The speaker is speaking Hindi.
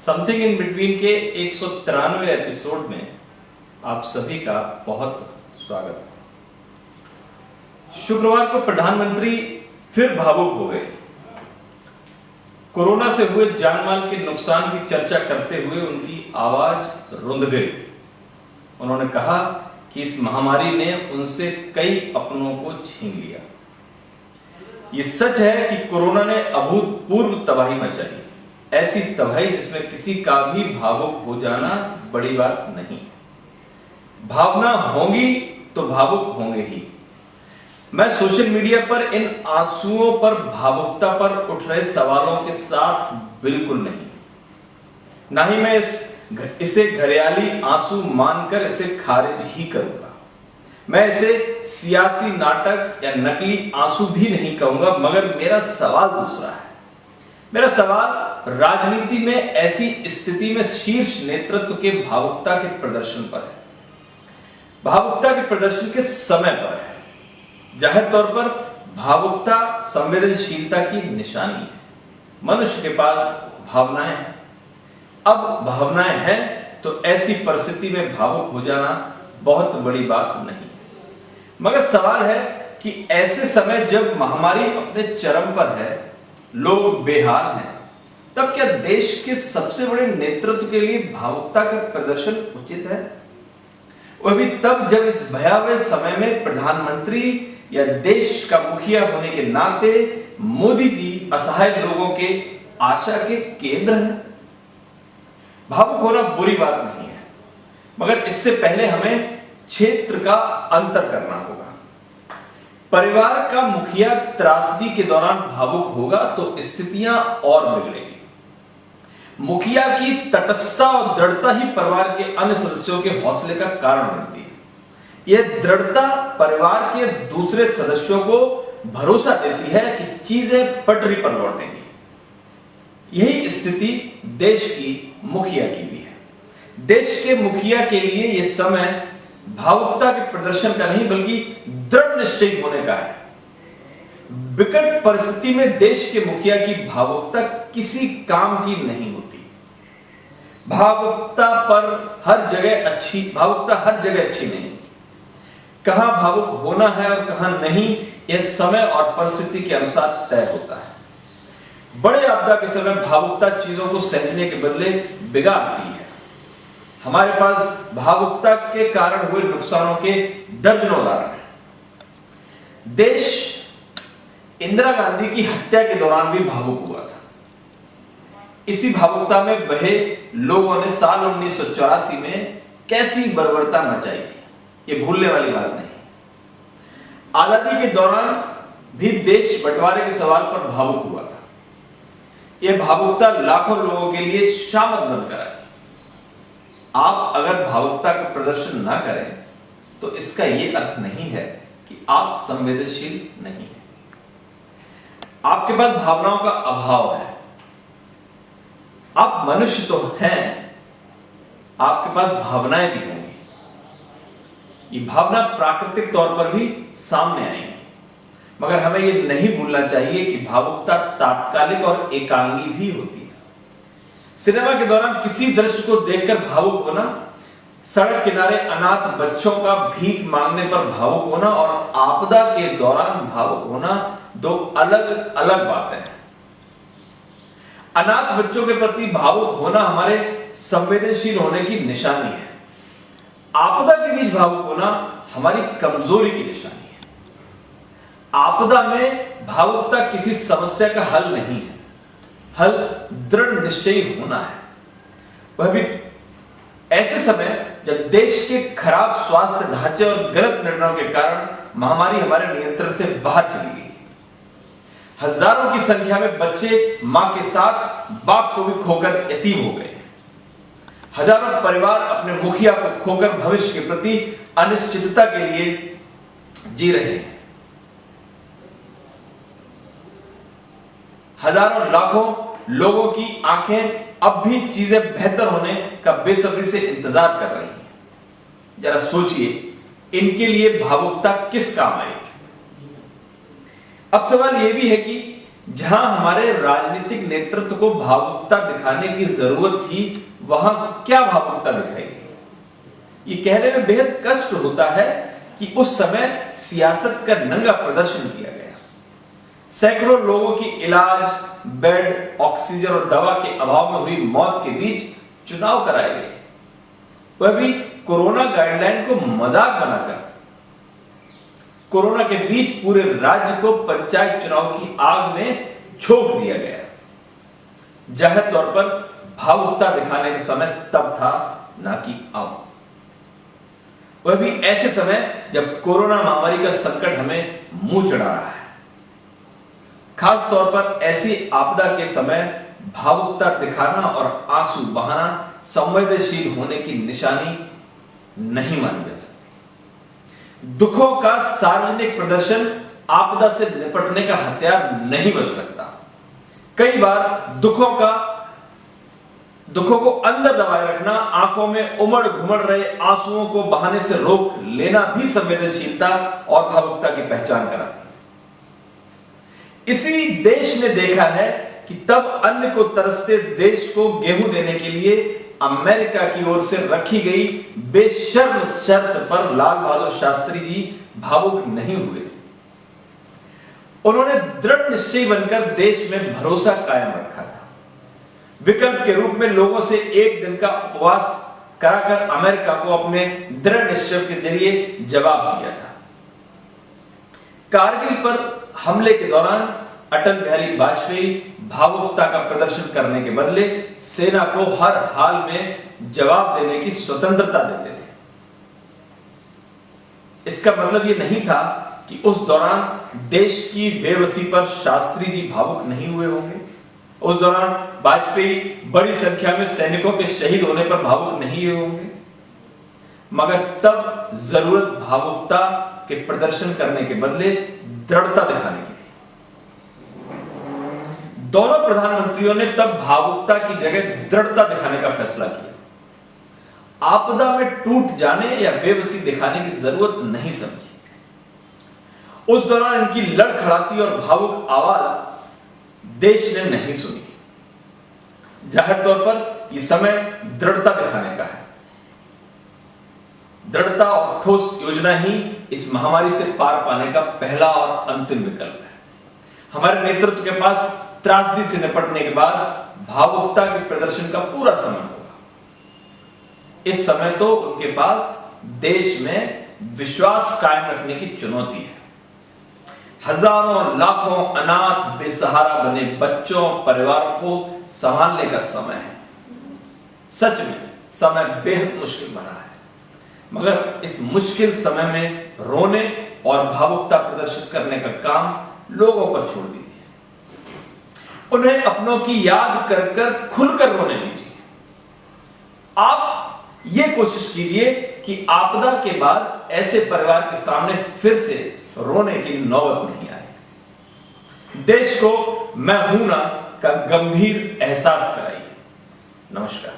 समथिंग इन बिटवीन के 193वें एपिसोड में आप सभी का बहुत स्वागत है। शुक्रवार को प्रधानमंत्री फिर भावुक हो गए। कोरोना से हुए जानमाल के नुकसान की चर्चा करते हुए उनकी आवाज रुंध गई। उन्होंने कहा कि इस महामारी ने उनसे कई अपनों को छीन लिया। ये सच है कि कोरोना ने अभूतपूर्व तबाही मचाई, ऐसी तबाही जिसमें किसी का भी भावुक हो जाना बड़ी बात नहीं। भावना होंगी तो भावुक होंगे ही। मैं सोशल मीडिया पर इन आंसुओं पर, भावुकता पर उठ रहे सवालों के साथ बिल्कुल नहीं। ना ही मैं इसे घरियाली आंसू मानकर इसे खारिज ही करूंगा। मैं इसे सियासी नाटक या नकली आंसू भी नहीं कहूंगा, मगर मेरा सवाल दूसरा है। मेरा सवाल राजनीति में ऐसी स्थिति में शीर्ष नेतृत्व के भावुकता के प्रदर्शन पर है, भावुकता के प्रदर्शन के समय पर है। जाहिर तौर पर भावुकता संवेदनशीलता की निशानी है। मनुष्य के पास भावनाएं हैं। अब भावनाएं हैं तो ऐसी परिस्थिति में भावुक हो जाना बहुत बड़ी बात नहीं। मगर सवाल है कि ऐसे समय जब महामारी अपने चरम पर है, लोग बेहाल हैं, तब क्या देश के सबसे बड़े नेतृत्व के लिए भावुकता का प्रदर्शन उचित है? वह भी तब जब इस भयावह समय में प्रधानमंत्री या देश का मुखिया होने के नाते मोदी जी असहाय लोगों के आशा के केंद्र हैं। भावुक होना बुरी बात नहीं है, मगर इससे पहले हमें क्षेत्र का अंतर करना होगा। परिवार का मुखिया त्रासदी के दौरान भावुक होगा तो स्थितियां और बिगड़ेगी। मुखिया की तटस्थता और दृढ़ता ही परिवार के अन्य सदस्यों के हौसले का कारण बनती है। यह दृढ़ता परिवार के दूसरे सदस्यों को भरोसा देती है कि चीजें पटरी पर लौटेंगी। यही स्थिति देश की मुखिया की भी है। देश के मुखिया के लिए यह समय भावुकता के प्रदर्शन का नहीं बल्कि दृढ़ निश्चय होने का है। विकट परिस्थिति में देश के मुखिया की भावुकता किसी काम की नहीं होती। भावुकता हर जगह अच्छी नहीं। कहां भावुक होना है और कहां नहीं, यह समय और परिस्थिति के अनुसार तय होता है। बड़े आपदा के समय भावुकता चीजों को सहेजने के बदले बिगाड़ती है। हमारे पास भावुकता के कारण हुए नुकसानों के दर्जनों उदाहरण हैं। देश इंदिरा गांधी की हत्या के दौरान भी भावुक हुआ था। इसी भावुकता में बहे लोगों ने साल 1984 में कैसी बर्बरता मचाई थी, यह भूलने वाली बात नहीं। आजादी के दौरान भी देश बंटवारे के सवाल पर भावुक हुआ था। यह भावुकता लाखों लोगों के लिए शामत बनकर आई। आप अगर भावुकता का प्रदर्शन ना करें तो इसका यह अर्थ नहीं है कि आप संवेदनशील नहीं हैं। आपके पास भावनाओं का अभाव है। आप मनुष्य तो हैं, आपके पास भावनाएं भी होंगी। ये भावना प्राकृतिक तौर पर भी सामने आएंगी, मगर हमें यह नहीं भूलना चाहिए कि भावुकता तात्कालिक और एकांगी भी होती है। सिनेमा के दौरान किसी दृश्य को देखकर भावुक होना, सड़क किनारे अनाथ बच्चों का भीख मांगने पर भावुक होना और आपदा के दौरान भावुक होना दो अलग अलग बातें हैं। अनाथ बच्चों के प्रति भावुक होना हमारे संवेदनशील होने की निशानी है। आपदा के बीच भावुक होना हमारी कमजोरी की निशानी है। आपदा में भावुकता किसी समस्या का हल नहीं है। हल दृढ़ निश्चयी होना है, वह भी ऐसे समय जब देश के खराब स्वास्थ्य ढांचे और गलत निर्णयों के कारण महामारी हमारे नियंत्रण से बाहर चली गई। हजारों की संख्या में बच्चे मां के साथ बाप को भी खोकर यतीम हो गए। हजारों परिवार अपने मुखिया को खोकर भविष्य के प्रति अनिश्चितता के लिए जी रहे हैं। हजारों लाखों लोगों की आंखें अब भी चीजें बेहतर होने का बेसब्री से इंतजार कर रही हैं। जरा सोचिए, इनके लिए भावुकता किस काम आएगी? अब सवाल यह भी है कि जहां हमारे राजनीतिक नेतृत्व को भावुकता दिखाने की जरूरत थी, वहां क्या भावुकता दिखाई गई। ये कहने में बेहद कष्ट होता है कि उस समय सियासत का नंगा प्रदर्शन किया गया। सैकड़ों लोगों की इलाज, बेड, ऑक्सीजन और दवा के अभाव में हुई मौत के बीच चुनाव कराए गए, वह भी कोरोना गाइडलाइन को मजाक बनाकर। कोरोना के बीच पूरे राज्य को पंचायत चुनाव की आग में झोंक दिया गया। जाहिर तौर पर भावुकता दिखाने का समय तब था, ना कि अब। वह भी ऐसे समय जब कोरोना महामारी का संकट हमें मुंह चढ़ा रहा है। खास तौर पर ऐसी आपदा के समय भावुकता दिखाना और आंसू बहाना संवेदनशील होने की निशानी नहीं मानी जा सकती। दुखों का सार्वजनिक प्रदर्शन आपदा से निपटने का हथियार नहीं बन सकता। कई बार दुखों को अंदर दबाए रखना, आंखों में उमड़ घुमड़ रहे आंसुओं को बहाने से रोक लेना भी संवेदनशीलता और भावुकता की पहचान कराती है। इसी देश ने देखा है कि तब अन्न को तरसते देश को गेहूं देने के लिए अमेरिका की ओर से रखी गई बेशर्म शर्त पर लाल बहादुर शास्त्री जी भावुक नहीं हुए थे। उन्होंने दृढ़ निश्चयी बनकर देश में भरोसा कायम रखा था। विकल्प के रूप में लोगों से एक दिन का उपवास कराकर अमेरिका को अपने दृढ़ निश्चय के जरिए जवाब दिया था। कारगिल पर हमले के दौरान अटल बिहारी वाजपेयी भावुकता का प्रदर्शन करने के बदले सेना को हर हाल में जवाब देने की स्वतंत्रता देते थे। इसका मतलब यह नहीं था कि उस दौरान देश की बेबसी पर शास्त्री जी भावुक नहीं हुए होंगे। उस दौरान वाजपेयी बड़ी संख्या में सैनिकों के शहीद होने पर भावुक नहीं हुए होंगे, मगर तब जरूरत भावुकता के प्रदर्शन करने के बदले दृढ़ता दिखाने की थी। दोनों प्रधानमंत्रियों ने तब भावुकता की जगह दृढ़ता दिखाने का फैसला किया। आपदा में टूट जाने या बेबसी दिखाने की जरूरत नहीं समझी। उस दौरान इनकी लड़खड़ाती और भावुक आवाज देश ने नहीं सुनी। जाहिर तौर पर यह समय दृढ़ता दिखाने का है। दृढ़ता और ठोस योजना ही इस महामारी से पार पाने का पहला और अंतिम विकल्प है। हमारे नेतृत्व के पास त्रासदी से निपटने के बाद भावुकता के प्रदर्शन का पूरा समय होगा। इस समय तो उनके पास देश में विश्वास कायम रखने की चुनौती है। हजारों लाखों अनाथ बेसहारा बने बच्चों परिवारों को संभालने का समय है। सच में समय बेहद मुश्किल भरा है, मगर इस मुश्किल समय में रोने और भावुकता प्रदर्शित करने का काम लोगों पर छोड़ दीजिए। उन्हें अपनों की याद कर कर खुलकर रोने दीजिए। आप ये कोशिश कीजिए कि आपदा के बाद ऐसे परिवार के सामने फिर से रोने की नौबत नहीं आए। देश को मैं हूं ना का गंभीर एहसास कराइए। नमस्कार।